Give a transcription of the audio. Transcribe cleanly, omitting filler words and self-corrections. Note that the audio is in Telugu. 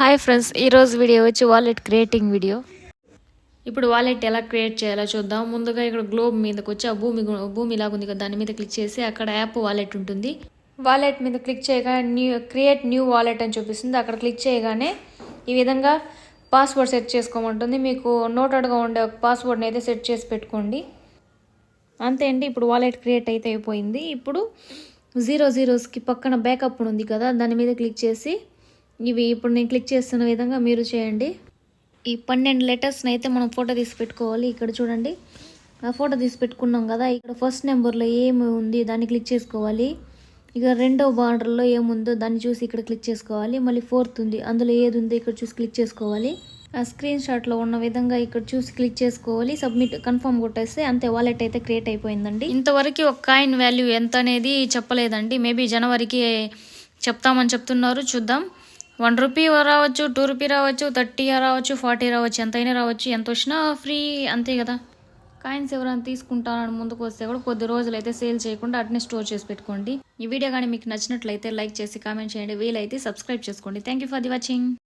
హాయ్ ఫ్రెండ్స్, ఈరోజు వీడియో వచ్చి వాలెట్ క్రియేటింగ్ వీడియో. ఇప్పుడు వాలెట్ ఎలా క్రియేట్ చేయాలో చూద్దాం. ముందుగా ఇక్కడ గ్లోబ్ మీదకి వచ్చి ఆ భూమి లాగా ఉంది కదా, దాని మీద క్లిక్ చేసి అక్కడ యాప్ వాలెట్ ఉంటుంది. వాలెట్ మీద క్లిక్ చేయగానే క్రియేట్ న్యూ వాలెట్ అని చూపిస్తుంది. అక్కడ క్లిక్ చేయగానే ఈ విధంగా పాస్వర్డ్ సెట్ చేసుకోమంటుంది. మీకు నోటెడ్గా ఉండే ఒక పాస్వర్డ్ని అయితే సెట్ చేసి పెట్టుకోండి. అంతే అండి, ఇప్పుడు వాలెట్ క్రియేట్ అయితే అయిపోయింది. ఇప్పుడు 00కి పక్కన బ్యాకప్ ఉంది కదా, దాని మీద క్లిక్ చేసి ఇవి ఇప్పుడు నేను క్లిక్ చేస్తున్న విధంగా మీరు చేయండి. ఈ 12 లెటర్స్ని అయితే మనం ఫోటో తీసి పెట్టుకోవాలి. ఇక్కడ చూడండి, ఆ ఫోటో తీసి పెట్టుకున్నాం కదా, ఇక్కడ ఫస్ట్ నెంబర్లో ఏమి ఉంది దాన్ని క్లిక్ చేసుకోవాలి. ఇక రెండో బార్డర్లో ఏముందో దాన్ని చూసి ఇక్కడ క్లిక్ చేసుకోవాలి. మళ్ళీ ఫోర్త్ ఉంది, అందులో ఏది ఉందో ఇక్కడ చూసి క్లిక్ చేసుకోవాలి. ఆ స్క్రీన్ షాట్లో ఉన్న విధంగా ఇక్కడ చూసి క్లిక్ చేసుకోవాలి. సబ్మిట్ కన్ఫర్మ్ కొట్టేస్తే అంతే, వాలెట్ అయితే క్రియేట్ అయిపోయిందండి. ఇంతవరకు ఒక కాయిన్ వాల్యూ ఎంత అనేది చెప్పలేదండి. మేబీ జనవరికి చెప్తామని చెప్తున్నారు, చూద్దాం. 1 రూపీ రావచ్చు, 2 రూపీ రావచ్చు, 30 రావచ్చు, 40 రావచ్చు, ఎంతైనా రావచ్చు. ఎంత వచ్చినా ఫ్రీ, అంతే కదా. కాయిన్స్ ఎవరైనా తీసుకుంటానని ముందుకు వస్తే కూడా కొద్ది రోజులు అయితే సేల్ చేయకుండా అట్నే స్టోర్ చేసి పెట్టుకోండి. ఈ వీడియో కానీ మీకు నచ్చినట్లయితే లైక్ చేసి కామెంట్ చేయండి, వీలైతే సబ్స్క్రైబ్ చేసుకోండి. Thank you for the watching.